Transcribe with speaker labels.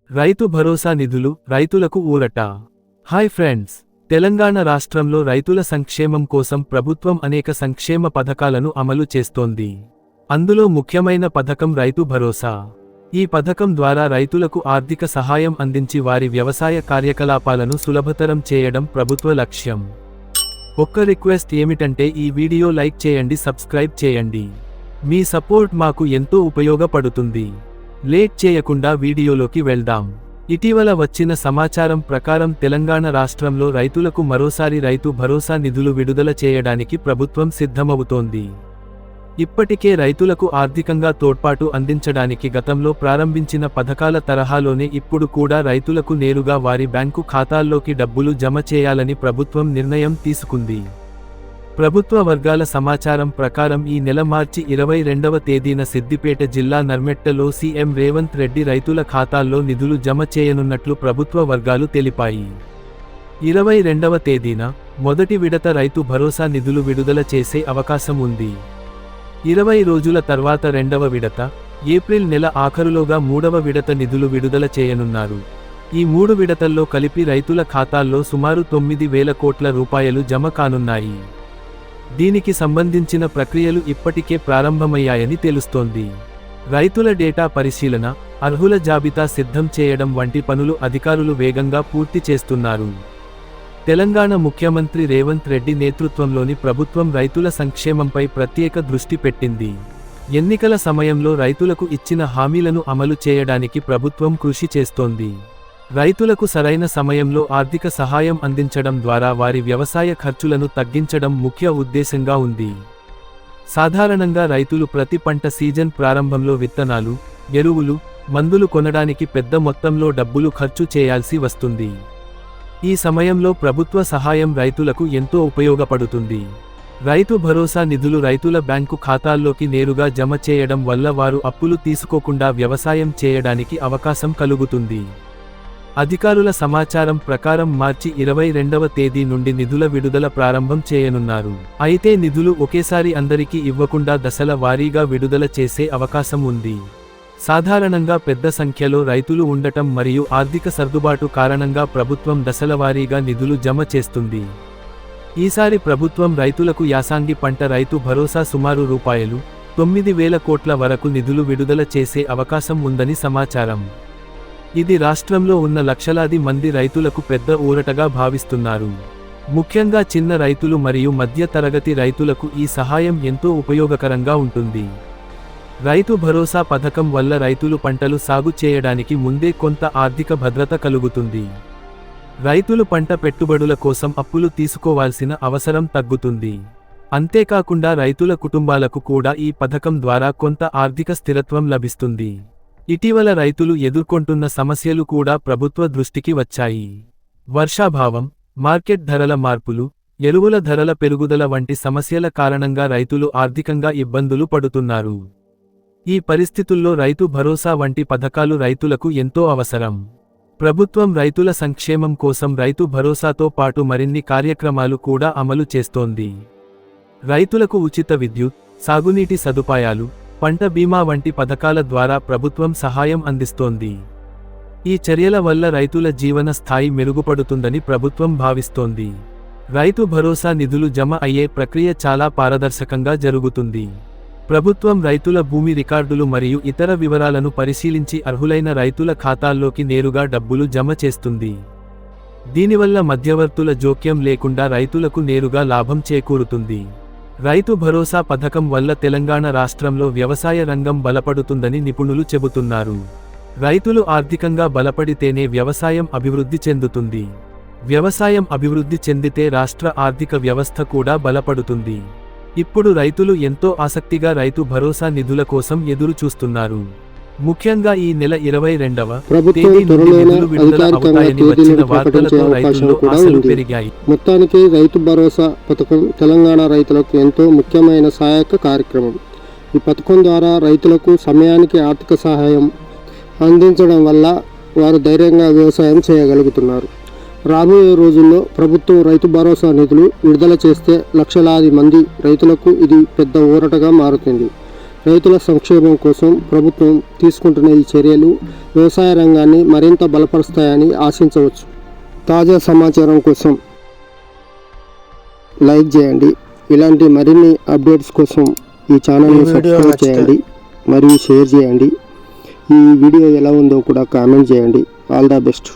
Speaker 1: రైతు భరోసా నిధులు రైతులకు ఊరట. హాయ్ ఫ్రెండ్స్, తెలంగాణ రాష్ట్రంలో రైతుల సంక్షేమం కోసం ప్రభుత్వం అనేక సంక్షేమ పథకాలను అమలు చేస్తోంది. అందులో ముఖ్యమైన పథకం రైతు భరోసా. ఈ పథకం ద్వారా రైతులకు ఆర్థిక సహాయం అందించి వారి వ్యవసాయ కార్యకలాపాలను సులభతరం చేయడం ప్రభుత్వ లక్ష్యం. ఒక్క రిక్వెస్ట్ ఏమిటంటే ఈ వీడియో లైక్ చేయండి, సబ్స్క్రైబ్ చేయండి. మీ సపోర్ట్ మాకు ఎంతో ఉపయోగపడుతుంది. లేట్ చేయకుండా వీడియోలోకి వెళ్దాం. ఇటీవల వచ్చిన సమాచారం ప్రకారం తెలంగాణ రాష్ట్రంలో రైతులకు మరోసారి రైతు భరోసా నిధులు విడుదల చేయడానికి ప్రభుత్వం సిద్ధమవుతోంది. ఇప్పటికే రైతులకు ఆర్థికంగా తోడ్పాటు అందించడానికి గతంలో ప్రారంభించిన పథకాల తరహాలోనే ఇప్పుడు కూడా రైతులకు నేరుగా వారి బ్యాంకు ఖాతాల్లోకి డబ్బులు జమ చేయాలని ప్రభుత్వం నిర్ణయం తీసుకుంది. ప్రభుత్వ వర్గాల సమాచారం ప్రకారం ఈ నెల మార్చి 22వ తేదీన సిద్దిపేట జిల్లా నర్మెట్టలో సీఎం రేవంత్ రెడ్డి రైతుల ఖాతాల్లో నిధులు జమ చేయనున్నట్లు ప్రభుత్వ వర్గాలు తెలిపాయి. 22వ తేదీన మొదటి విడత రైతు భరోసా నిధులు విడుదల చేసే అవకాశం ఉంది. 20 రోజుల తర్వాత రెండవ విడత, ఏప్రిల్ నెల ఆఖరులోగా మూడవ విడత నిధులు విడుదల చేయనున్నారు. ఈ 3 విడతల్లో కలిపి రైతుల ఖాతాల్లో సుమారు 9,000 కోట్ల రూపాయలు జమ కానున్నాయి. దీనికి సంబంధించిన ప్రక్రియలు ఇప్పటికే ప్రారంభమయ్యాయని తెలుస్తోంది. రైతుల డేటా పరిశీలన, అర్హుల జాబితా సిద్ధం చేయడం వంటి పనులు అధికారులు వేగంగా పూర్తి చేస్తున్నారు. తెలంగాణ ముఖ్యమంత్రి రేవంత్ రెడ్డి నేతృత్వంలోని ప్రభుత్వం రైతుల సంక్షేమంపై ప్రత్యేక దృష్టి పెట్టింది. ఎన్నికల సమయంలో రైతులకు ఇచ్చిన హామీలను అమలు చేయడానికి ప్రభుత్వం కృషి చేస్తోంది. రైతులకు సరైన సమయంలో ఆర్థిక సహాయం అందించడం ద్వారా వారి వ్యవసాయ ఖర్చులను తగ్గించడం ముఖ్య ఉద్దేశంగా ఉంది. సాధారణంగా రైతులు ప్రతి పంట సీజన్ ప్రారంభంలో విత్తనాలు, ఎరువులు, మందులు కొనడానికి పెద్ద మొత్తంలో డబ్బులు ఖర్చు చేయాల్సి వస్తుంది. ఈ సమయంలో ప్రభుత్వ సహాయం రైతులకు ఎంతో ఉపయోగపడుతుంది. రైతు భరోసా నిధులు రైతుల బ్యాంకు ఖాతాల్లోకి నేరుగా జమ చేయడం వల్ల వారు అప్పులు తీసుకోకుండా వ్యవసాయం చేయడానికి అవకాశం కలుగుతుంది. అధికారుల సమాచారం ప్రకారం మార్చి 22వ తేదీ నుండి నిధుల విడుదల ప్రారంభం చేయనున్నారు. అయితే నిధులు ఒకేసారి అందరికీ ఇవ్వకుండా దశల వారీగా విడుదల చేసే అవకాశం ఉంది. సాధారణంగా పెద్ద సంఖ్యలో రైతులు ఉండటం మరియు ఆర్థిక సర్దుబాటు కారణంగా ప్రభుత్వం దశల వారీగా నిధులు జమ చేస్తుంది. ఈసారి ప్రభుత్వం రైతులకు యాసంగి పంట రైతు భరోసా సుమారు రూపాయలు 9,000 కోట్ల వరకు నిధులు విడుదల చేసే అవకాశం ఉందని సమాచారం. ఇది రాష్ట్రంలో ఉన్న లక్షలాది మంది రైతులకు పెద్ద ఊరటగా భావిస్తున్నారు. ముఖ్యంగా చిన్న రైతులు మరియు మధ్య తరగతి రైతులకు ఈ సహాయం ఎంతో ఉపయోగకరంగా ఉంటుంది. రైతు భరోసా పథకం వల్ల రైతులు పంటలు సాగు చేయడానికి ముందే కొంత ఆర్థిక భద్రత కలుగుతుంది. రైతులు పంట పెట్టుబడుల కోసం అప్పులు తీసుకోవాల్సిన అవసరం తగ్గుతుంది. అంతేకాకుండా రైతుల కుటుంబాలకు కూడా ఈ పథకం ద్వారా కొంత ఆర్థిక స్థిరత్వం లభిస్తుంది. ఇటీవల రైతులు ఎదుర్కొంటున్న సమస్యలు కూడా ప్రభుత్వ దృష్టికి వచ్చాయి. వర్షాభావం, మార్కెట్ ధరల మార్పులు, ఎరువుల ధరల పెరుగుదల వంటి సమస్యల కారణంగా రైతులు ఆర్థికంగా ఇబ్బందులు పడుతున్నారు. ఈ పరిస్థితుల్లో రైతు భరోసా వంటి పథకాలు రైతులకు ఎంతో అవసరం. ప్రభుత్వం రైతుల సంక్షేమం కోసం రైతు భరోసాతో పాటు మరిన్ని కార్యక్రమాలు కూడా అమలు చేస్తోంది. రైతులకు ఉచిత విద్యుత్, సాగునీటి సదుపాయాలు, పంట బీమా వంటి పథకాల ద్వారా ప్రభుత్వం సహాయం అందిస్తోంది. ఈ చర్యల వల్ల రైతుల జీవన స్థాయి మెరుగుపడుతుందని ప్రభుత్వం భావిస్తోంది. రైతు భరోసా నిధులు జమ అయ్యే ప్రక్రియ చాలా పారదర్శకంగా జరుగుతుంది. ప్రభుత్వం రైతుల భూమి రికార్డులు మరియు ఇతర వివరాలను పరిశీలించి అర్హులైన రైతుల ఖాతాల్లోకి నేరుగా డబ్బులు జమ చేస్తుంది. దీనివల్ల మధ్యవర్తుల జోక్యం లేకుండా రైతులకు నేరుగా లాభం చేకూరుతుంది. రైతు భరోసా పథకం వల్ల తెలంగాణ రాష్ట్రంలో వ్యవసాయ రంగం బలపడుతుందని నిపుణులు చెబుతున్నారు. రైతులు ఆర్థికంగా బలపడితేనే వ్యవసాయం అభివృద్ధి చెందుతుంది. వ్యవసాయం అభివృద్ధి చెందితే రాష్ట్ర ఆర్థిక వ్యవస్థ కూడా బలపడుతుంది. ఇప్పుడు రైతులు ఎంతో ఆసక్తిగా రైతు భరోసా నిధుల కోసం ఎదురు చూస్తున్నారు. ముఖ్యంగా ఈ నెల 22వ తేదీ నుండి నిధులు విడుదల అవుతాయని వచ్చిన వార్తలతో రైతుల్లో ఆశలు పెరిగాయి.
Speaker 2: మొత్తానికి రైతు భరోసా పథకం తెలంగాణ రైతులకు ఎంతో ముఖ్యమైన సహాయక కార్యక్రమం. ఈ పథకం ద్వారా రైతులకు సమయానికి ఆర్థిక సహాయం అందించడం వల్ల వారు ధైర్యంగా వ్యవసాయం చేయగలుగుతున్నారు. రాబోయే రోజుల్లో ప్రభుత్వం రైతు భరోసా నిధులు విడుదల చేస్తే లక్షలాది మంది రైతులకు ఇది పెద్ద ఊరటగా మారుతుంది. రైతుల సంక్షేమం కోసం ప్రభుత్వం తీసుకుంటున్న ఈ చర్యలు వ్యవసాయ రంగాన్ని మరింత బలపరుస్తాయని ఆశించవచ్చు. తాజా సమాచారం కోసం లైక్ చేయండి. ఇలాంటి మరిన్ని అప్డేట్స్ కోసం ఈ ఛానల్ని సబ్స్క్రైబ్ చేయండి మరియు షేర్ చేయండి. ఈ వీడియో ఎలా ఉందో కూడా కామెంట్ చేయండి. All the best.